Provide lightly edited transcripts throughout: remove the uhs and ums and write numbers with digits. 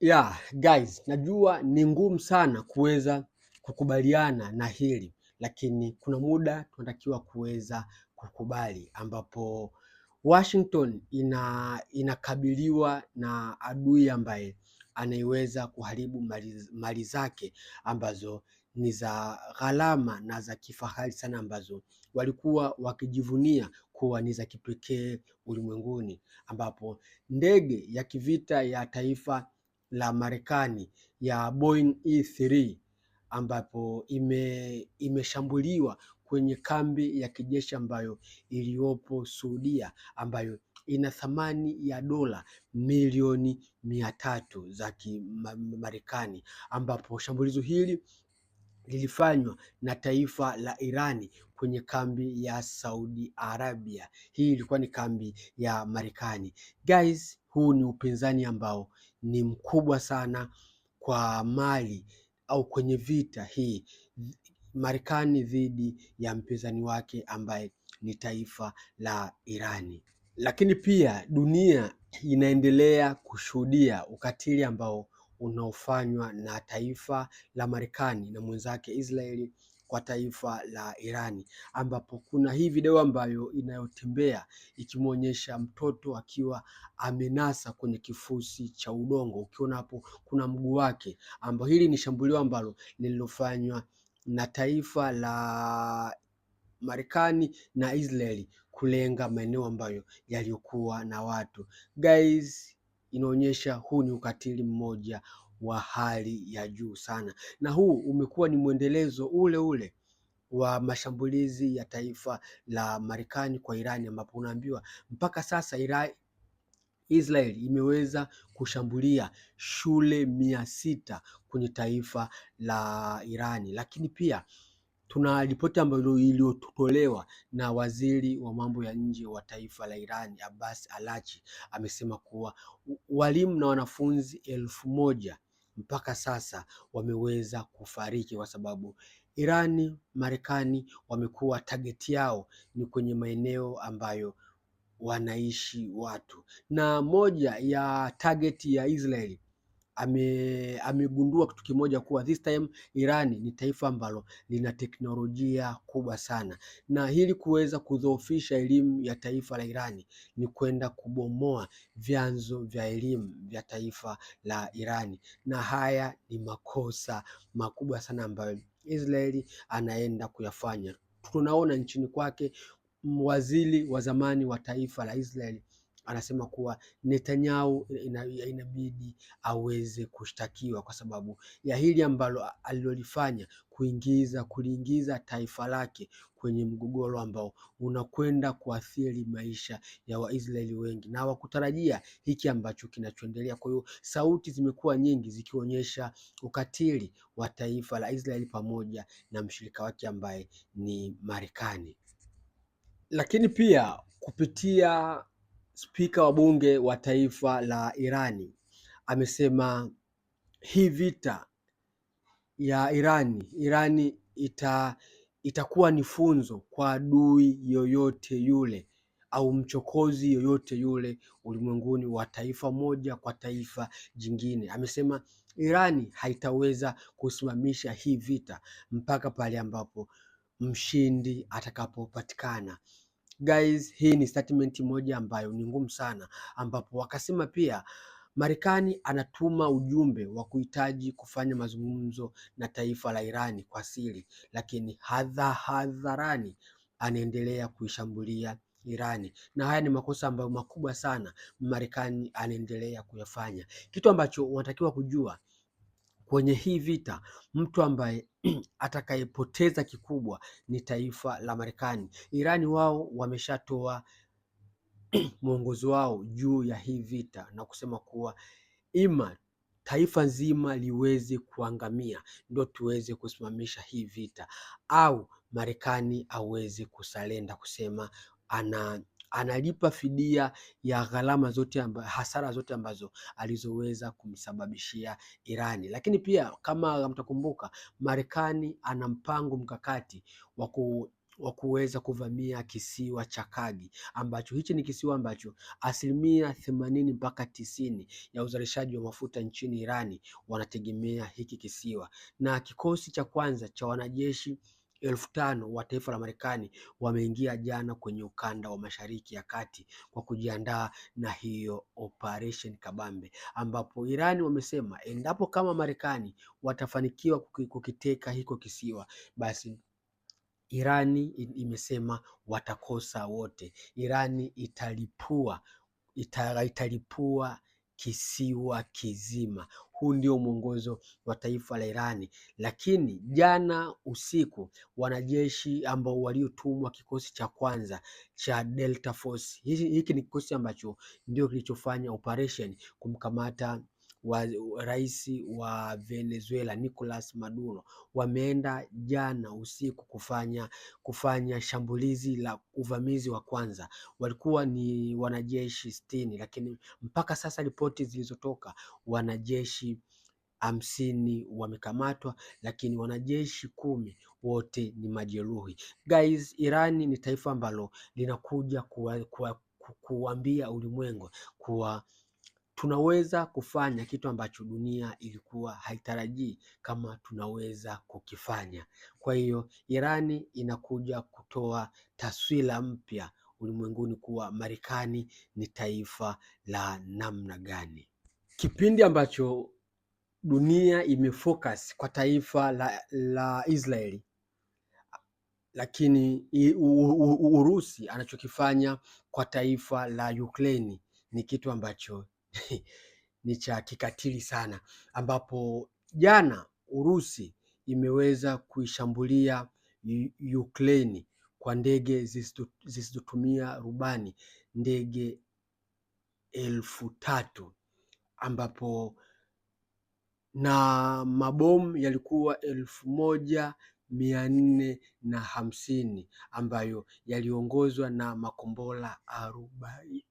Yeah, guys, najua ni ngumu sana kuweza kukubaliana na hili, lakini kuna muda tunatakiwa kuweza kukubali, ambapo Washington inakabiliwa na adui ambaye anaiweza kuharibu mali zake ambazo ni za gharama na za kifahari sana, ambazo walikuwa wakijivunia kuwa ni za kipekee ulimwenguni, ambapo ndege ya kivita ya taifa la Marekani ya Boeing E3 ambapo imeshambuliwa kwenye kambi ya kijeshi ambayo iliyopo Saudia, ambayo ina thamani ya dola milioni 300 za Kimarekani, ambapo shambulizo hili lilifanywa na taifa la Irani kwenye kambi ya Saudi Arabia. Hii ilikuwa ni kambi ya Marekani. Guys, huu ni upinzani ambao ni mkubwa sana kwa mali au kwenye vita hii Marekani dhidi ya mpinzani wake ambaye ni taifa la Irani. Lakini pia dunia inaendelea kushuhudia ukatili ambao unaofanywa na taifa la Marekani na mwenzake Israeli kwa taifa la Irani, ambapo kuna hii video ambayo inayotembea ikimwonyesha mtoto akiwa amenasa kwenye kifusi cha udongo. Ukiona hapo kuna mguu wake, ambao hili ni shambulio ambalo lililofanywa na taifa la Marekani na Israeli kulenga maeneo ambayo yaliyokuwa na watu. Guys, inaonyesha huu ni ukatili mmoja wa hali ya juu sana, na huu umekuwa ni mwendelezo ule ule wa mashambulizi ya taifa la Marekani kwa Irani, ambapo unaambiwa mpaka sasa Israel imeweza kushambulia shule 600 kwenye taifa la Irani. Lakini pia tuna ripoti ambayo iliyotolewa na waziri wa mambo ya nje wa taifa la Irani, Abbas Araghchi, amesema kuwa walimu na wanafunzi 1000 mpaka sasa wameweza kufariki, kwa sababu Irani, Marekani wamekuwa target yao ni kwenye maeneo ambayo wanaishi watu. Na moja ya target ya Israeli amegundua kitu kimoja, kuwa this time Irani ni taifa ambalo lina teknolojia kubwa sana, na ili kuweza kudhoofisha elimu ya taifa la Irani ni kwenda kubomoa vyanzo vya elimu vya taifa la Irani, na haya ni makosa makubwa sana ambayo Israeli anaenda kuyafanya. Tunaona nchini kwake waziri wa zamani wa taifa la Israeli anasema kuwa Netanyahu inabidi aweze kushtakiwa kwa sababu ya hili ambalo alilolifanya, kuliingiza taifa lake kwenye mgogoro ambao unakwenda kuathiri maisha ya Waisraeli wengi, na hawakutarajia hiki ambacho kinachoendelea. Kwa hiyo sauti zimekuwa nyingi zikionyesha ukatili wa taifa la Israeli pamoja na mshirika wake ambaye ni Marekani. Lakini pia kupitia spika wa bunge wa taifa la Irani amesema hii vita ya Irani itakuwa ni funzo kwa adui yoyote yule au mchokozi yoyote yule ulimwenguni, wa taifa moja kwa taifa jingine. Amesema Irani haitaweza kusimamisha hii vita mpaka pale ambapo mshindi atakapopatikana. Guys, hii ni statement moja ambayo ni ngumu sana, ambapo wakasema pia Marekani anatuma ujumbe wa kuhitaji kufanya mazungumzo na taifa la Irani kwa siri, lakini hadharani anaendelea kuishambulia Irani, na haya ni makosa ambayo makubwa sana Marekani anaendelea kuyafanya. Kitu ambacho wanatakiwa kujua kwenye hii vita, mtu ambaye atakayepoteza kikubwa ni taifa la Marekani. Irani wao wameshatoa mwongozo wao juu ya hii vita na kusema kuwa ima taifa nzima liweze kuangamia ndio tuweze kusimamisha hii vita, au Marekani aweze kusalenda, kusema analipa fidia ya gharama zote hasara zote ambazo alizoweza kumsababishia Irani. Lakini pia kama mtakumbuka, Marekani ana mpango mkakati wa kuweza kuvamia kisiwa cha Kagi, ambacho hichi ni kisiwa ambacho 80% mpaka 90 ya uzalishaji wa mafuta nchini Irani wanategemea hiki kisiwa. Na kikosi cha kwanza cha wanajeshi 5,000 wa taifa la Marekani wameingia jana kwenye ukanda wa Mashariki ya Kati kwa kujiandaa na hiyo operation kabambe, ambapo Irani wamesema endapo kama Marekani watafanikiwa kukiteka hiko kisiwa, basi Irani imesema watakosa wote. Irani italipua kisiwa kizima. Huu ndio mwongozo wa taifa la Irani. Lakini jana usiku wanajeshi ambao waliotumwa kikosi cha kwanza cha Delta Force, hiki ni kikosi ambacho ndio kilichofanya operation kumkamata rais wa Venezuela Nicolas Maduro, wameenda jana usiku kufanya shambulizi la uvamizi wa kwanza. Walikuwa ni wanajeshi 60, lakini mpaka sasa ripoti zilizotoka wanajeshi 50 wamekamatwa, lakini wanajeshi 10 wote ni majeruhi. Guys, Irani ni taifa ambalo linakuja kuambia ulimwengu kuwa tunaweza kufanya kitu ambacho dunia ilikuwa haitarajii kama tunaweza kukifanya. Kwa hiyo Irani inakuja kutoa taswira mpya ulimwenguni kuwa Marekani ni taifa la namna gani. Kipindi ambacho dunia imefocus kwa taifa la Israeli, lakini Urusi anachokifanya kwa taifa la Ukraine ni kitu ambacho ni cha kikatili sana, ambapo jana Urusi imeweza kuishambulia Ukraine kwa ndege zisizotumia rubani, ndege 3,000, ambapo na mabomu yalikuwa 1,450 ambayo yaliongozwa na makombora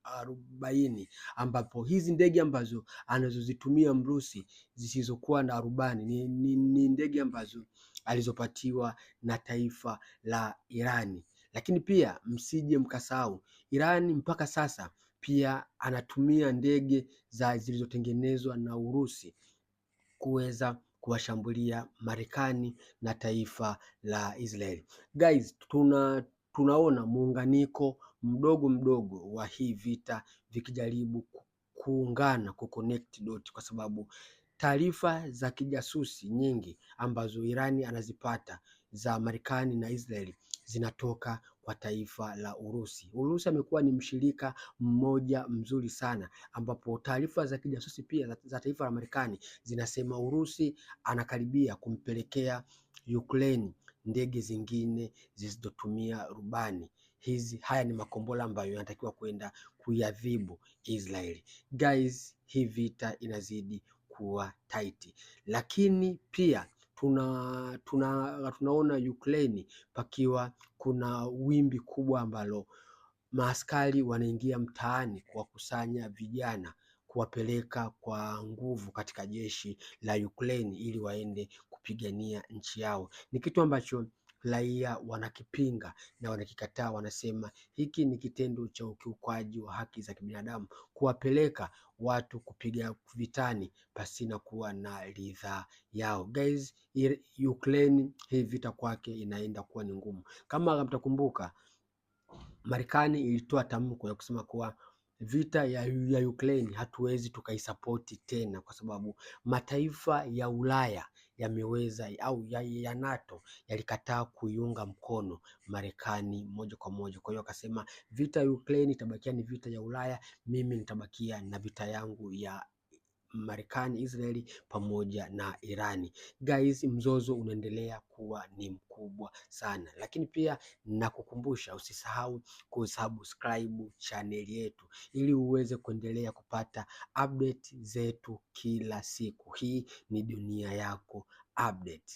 40, ambapo hizi ndege ambazo anazozitumia Mrusi zisizokuwa na rubani ni ndege ambazo alizopatiwa na taifa la Irani. Lakini pia msije mkasahau, Irani mpaka sasa pia anatumia ndege zilizotengenezwa na Urusi kuweza kuwashambulia Marekani na taifa la Israeli. Guys, tunaona muunganiko mdogo mdogo wa hii vita vikijaribu kuungana, kuconnect dot, kwa sababu taarifa za kijasusi nyingi ambazo Irani anazipata za Marekani na Israeli zinatoka kwa taifa la Urusi. Urusi amekuwa ni mshirika mmoja mzuri sana, ambapo taarifa za kijasusi pia za taifa la Marekani zinasema Urusi anakaribia kumpelekea Ukraine ndege zingine zisizotumia rubani. Haya ni makombora ambayo yanatakiwa kwenda kuiadhibu Israeli. Guys, hii vita inazidi kuwa tight, lakini pia tunaona Ukraine pakiwa kuna wimbi kubwa ambalo maaskari wanaingia mtaani kuwakusanya vijana, kuwapeleka kwa nguvu katika jeshi la Ukraine ili waende kupigania nchi yao. Ni kitu ambacho raia wanakipinga na wanakikataa, wanasema hiki ni kitendo cha ukiukwaji wa haki za kibinadamu, kuwapeleka watu kupiga vitani pasina kuwa na ridhaa yao. Guys, Ukraine hii vita kwake inaenda kuwa ni ngumu. Kama mtakumbuka, Marekani ilitoa tamko ya kusema kuwa vita ya Ukraine hatuwezi tukaisapoti tena, kwa sababu mataifa ya Ulaya yameweza au ya NATO yalikataa kuiunga mkono Marekani moja kwa moja. Kwa hiyo akasema vita ya Ukraine itabakia ni vita ya Ulaya, mimi nitabakia na vita yangu ya Marekani, Israeli pamoja na Irani. Guys, mzozo unaendelea kuwa ni mkubwa sana, lakini pia nakukumbusha usisahau kusubscribe channel yetu ili uweze kuendelea kupata update zetu kila siku. Hii ni Dunia Yako Update.